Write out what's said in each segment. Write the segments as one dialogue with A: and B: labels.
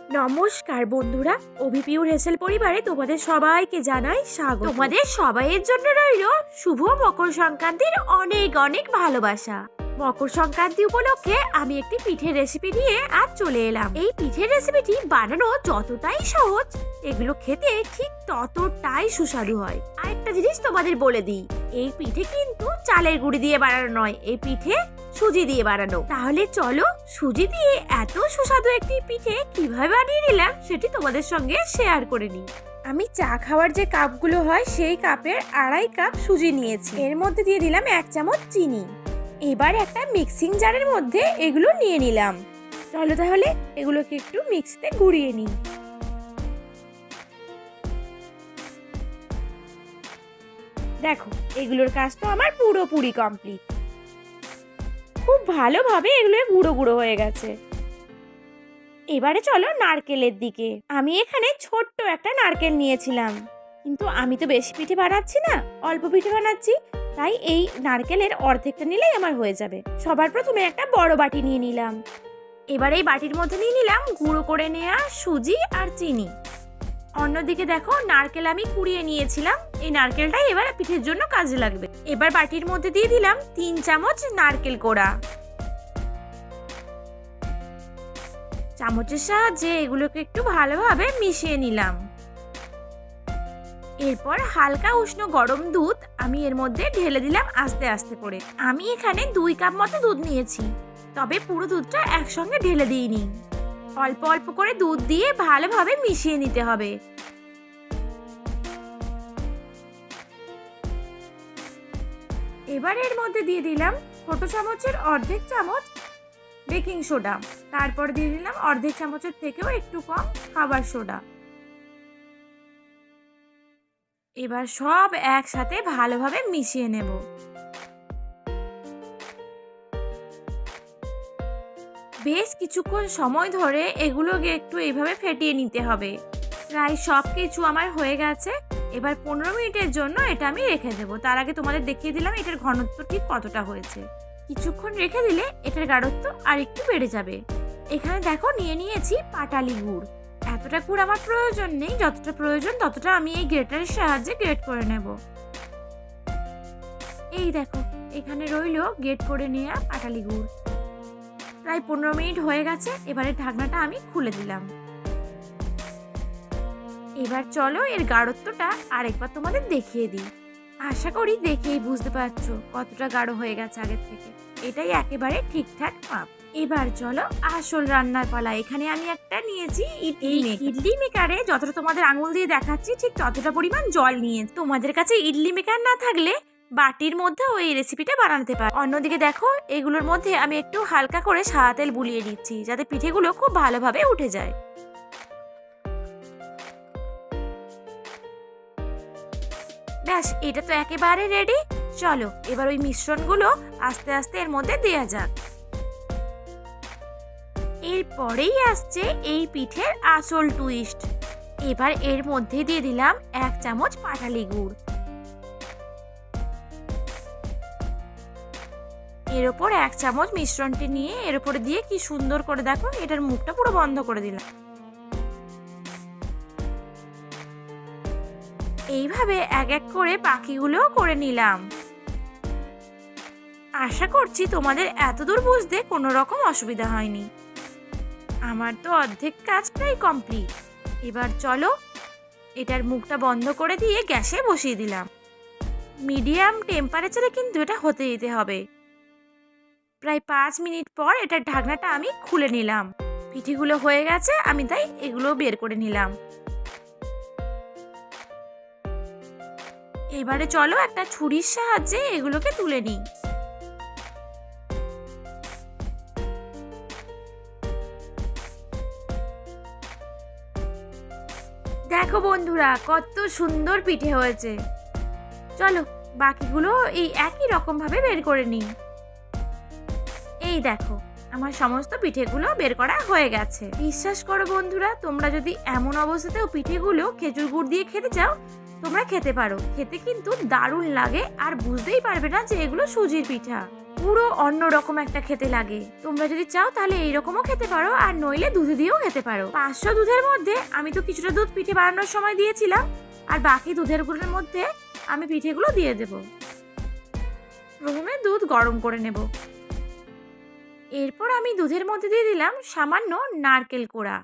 A: নমস্কার বন্ধুরা, অভিপিউর হেসেল পরিবারে তোমাদের সবাইকে জানাই স্বাগত। তোমাদের সবাইয়ের জন্য রইল শুভ মকর সংক্রান্তির অনেক অনেক ভালোবাসা। মকর সংক্রান্তি উপলক্ষে আমি একটি পিঠের রেসিপি নিয়ে আজ চলে এলাম। এই পিঠের রেসিপিটি বানানো যতটাই সহজ, এগুলো খেতে ঠিক ততটাই সুস্বাদু হয়। আরেকটা জিনিস তোমাদের বলে দিই, এই পিঠে কিন্তু চালের গুঁড়ি দিয়ে বানানো নয়, এই পিঠে সুজি দিয়ে বানানো। তাহলে চলো সুজি দিয়ে এত সুস্বাদু একটি পিঠে কিভাবে বানিয়ে নিলাম সেটি তোমাদের সঙ্গে শেয়ার করে নিই। আমি চা খাওয়ার যে কাপগুলো হয় সেই কাপের 2.5 কাপ সুজি নিয়েছি। এর মধ্যে দিয়ে দিলাম 1 চামচ চিনি। এবার একটা মিক্সিং জারের মধ্যে এগুলো নিয়ে নিলাম। চলো তাহলে এগুলোকে একটু মিক্সিতে ঘুরিয়ে নিই। দেখো এগুলোর কাজ তো আমার পুরোপুরি কমপ্লিট। খুব ভালোভাবে এগুলো গুঁড়ো গুঁড়ো হয়ে গেছে। এবারে চলো নারকেলের দিকে। আমি এখানে ছোট্ট একটা নারকেল নিয়েছিলাম, কিন্তু আমি তো বেশি পিঠে বানাচ্ছি না, অল্প পিঠে বানাচ্ছি, তাই এই নারকেলের অর্ধেকটা নিলেই আমার হয়ে যাবে। সবার প্রথমে একটা বড় বাটি নিয়ে নিলাম। এবার এই বাটির মধ্যে নিয়ে নিলাম গুঁড়ো করে নেওয়া সুজি আর চিনি। অন্যদিকে দেখো নারকেল আমি কুড়িয়ে নিয়েছিলাম, এই নারকেলটাই এবার পিঠের জন্য কাজে লাগবে। এবার বাটির মধ্যে দিয়ে দিলাম 3 চামচ নারকেল কোড়া। চামচের সাহায্যে এগুলোকে একটু ভালোভাবে মিশিয়ে নিলাম। এরপর হালকা উষ্ণ গরম দুধ আমি এর মধ্যে ঢেলে দিলাম আস্তে আস্তে করে। আমি এখানে 2 কাপ মতো দুধ নিয়েছি, তবে পুরো দুধটা একসঙ্গে ঢেলে দিইনি। অল্প অল্প করে দুধ দিয়ে ভালোভাবে মিশিয়ে নিতে হবে। এবার এর মধ্যে দিয়ে দিলাম ছোট চামচের অর্ধেক চামচ বেকিং সোডা। তারপর দিয়ে দিলাম অর্ধেক চামচের থেকেও একটু কম খাবার সোডা। এবার সব একসাথে ভালোভাবে মিশিয়ে নেব। বেশ কিছুক্ষণ সময় ধরে এগুলোকে একটু এইভাবে ফেটিয়ে নিতে হবে। প্রায় সব কিছু আমার হয়ে গেছে। এবার 15 মিনিটের জন্য এটা আমি রেখে দেবো। তার আগে তোমাদের দেখিয়ে দিলাম এটার ঘনত্ব ঠিক কতটা হয়েছে। কিছুক্ষণ রেখে দিলে এটার গাঢ়ত্ব আর একটু বেড়ে যাবে। এখানে দেখো নিয়ে নিয়েছি পাটালি গুড়। এতটা গুড় আমার প্রয়োজন নেই, যতটা প্রয়োজন ততটা আমি এই গ্রেটারের সাহায্যে গ্রেট করে নেব। এই দেখো এখানে রইলো গ্রেট করে নেওয়া পাটালি গুড়। প্রায় 15 মিনিট হয়ে গেছে। এবারে ঢাকনাটা আমি খুলে দিলাম। এবার চলো এর গাঢ়ত্বটা আরেকবার তোমাদের দেখিয়ে দিই। আশা করি দেখেই বুঝতে পারছো কতটা গাঢ় হয়ে গেছে আগের থেকে। এটাই একেবারে ঠিকঠাক মাপ। এবার চলো আসল রান্নার পালা। এখানে আমি একটা নিয়েছি ইডলি মেকারে যতটা তোমাদের আঙুল দিয়ে দেখাচ্ছি ঠিক ততটা পরিমাণ জল নিয়ে। তোমাদের কাছে ইডলি মেকার না থাকলে বাটির মধ্যে ওই রেসিপিটা বানাতে পারো। অন্যদিকে দেখো এগুলোর মধ্যে আমি একটু হালকা করে সাদা তেল বুলিয়ে দিচ্ছি, যাতে পিঠেগুলো খুব ভালোভাবে উঠে যায়। ব্যাস এটা তো একেবারে রেডি। চলো এবার ওই মিশ্রণগুলো আস্তে আস্তে এর মধ্যে দেওয়া যাক। এরপরেই আসছে এই পিঠের আসল টুইস্ট। এবার এর মধ্যে দিয়ে দিলাম 1 চামচ পাটালি গুড়। এর ওপর 1 চামচ মিশ্রণটি নিয়ে এর উপরে দিয়ে কি সুন্দর করে দেখো এটার মুখটা পুরো বন্ধ করে দিলাম। এইভাবে এক এক করে বাকিগুলো করে নিলাম। আশা করছি তোমাদের এতদূর বুঝতে কোনো রকম অসুবিধা হয়নি। আমার তো অর্ধেক কাজ প্রায় কমপ্লিট। এবার চলো এটার মুখটা বন্ধ করে দিয়ে গ্যাসে বসিয়ে দিলাম। মিডিয়াম টেম্পারেচারে কিন্তু এটা হতে দিতে হবে। প্রায় 5 মিনিট পর এটার ঢাকনাটা আমি খুলে নিলাম। পিঠেগুলো হয়ে গেছে, আমি তাই এগুলো বের করে নিলাম। এবারে চলো একটা ছুরির সাহায্যে এগুলোকে তুলে নিই। দেখো বন্ধুরা কত সুন্দর পিঠে হয়েছে। চলো বাকিগুলো এই একই রকম ভাবে বের করে নিই। এই দেখো আমার সমস্ত পিঠেগুলো বের করা হয়ে গেছে। বিশ্বাস করো বন্ধুরা, তোমরা যদি এমন অবস্থাতেও পিঠেগুলো খেজুর গুড় দিয়ে খেতে চাও তোমরা খেতে পারো। খেতে কিন্তু দারুণ লাগে, আর বুঝতেই পারবে না যে এগুলো সুজির পিঠা। পুরো অন্যরকম একটা খেতে লাগে। তোমরা যদি চাও তাহলে এইরকমও খেতে পারো, আর নইলে দুধে দিয়েও খেতে পারো। 500 দুধের মধ্যে আমি তো কিছুটা দুধ পিঠে বানানোর সময় দিয়েছিলাম, আর বাকি দুধের গুঁড়োর মধ্যে আমি পিঠেগুলো দিয়ে দেব। প্রথমে দুধ গরম করে নেব। এরপর আমি দুধের মধ্যে দিয়ে দিলাম সামান্য নারকেল কোড়া।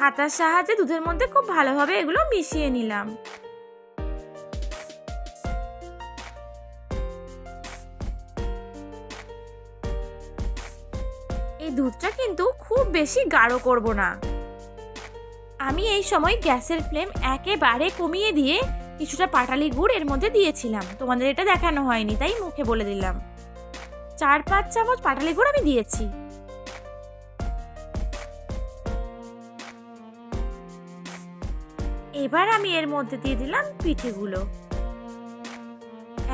A: হাতার সাহায্যে দুধের মধ্যে খুব ভালোভাবে এগুলো মিশিয়ে নিলাম। এই দুধটা কিন্তু খুব বেশি গাঢ় করব না। আমি এই সময় গ্যাসের ফ্লেম একেবারে কমিয়ে দিয়ে কিছুটা পাটালি গুড় এর মধ্যে দিয়েছিলাম। তোমাদের এটা দেখানো হয়নি, তাই মুখে বলে দিলাম। 4-5 চামচ পাটালি গুড় আমি দিয়েছি। এবার আমি এর মধ্যে দিয়ে দিলাম পিঠেগুলো।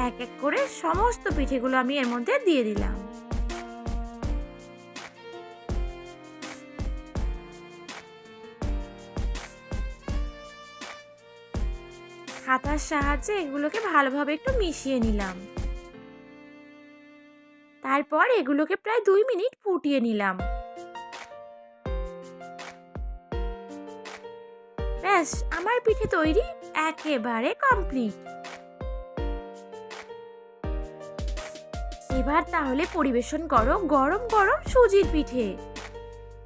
A: এক এক করে সমস্ত পিঠেগুলো আমি এর মধ্যে দিয়ে দিলাম। হাতার সাহায্যে এগুলোকে ভালোভাবে একটু মিশিয়ে নিলাম। তারপর এগুলোকে প্রায় 2 মিনিট ফুটিয়ে নিলাম। ব্যাস, আমার পিঠে তৈরি একেবারে কমপ্লিট। এবার তাহলে পরিবেশন করো গরম গরম সুজির পিঠে।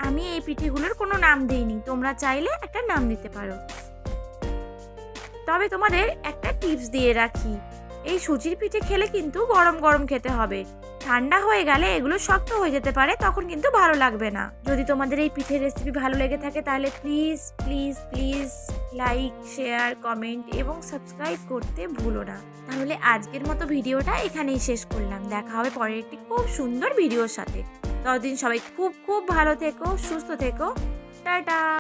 A: আমি এই পিঠেগুলোর কোনো নাম দেইনি, তোমরা চাইলে একটা নাম দিতে পারো। তবে তোমাদের একটা টিপস দিয়ে রাখি, এই সুজির পিঠে খেলে কিন্তু গরম গরম খেতে হবে। ঠান্ডা হয়ে গেলে এগুলো শক্ত হয়ে যেতে পারে, তখন কিন্তু ভালো লাগবে না। যদি তোমাদের এই পিঠের রেসিপি ভালো লেগে থাকে তাহলে please please please like, share, comment এবং সাবস্ক্রাইব করতে ভুলো না। তাহলে আজকের মতো ভিডিওটা এখানেই শেষ করলাম। দেখা হবে পরের একটি খুব সুন্দর ভিডিওর সাথে। ততদিন সবাই খুব খুব ভালো থেকো, সুস্থ থেকো। টাটা।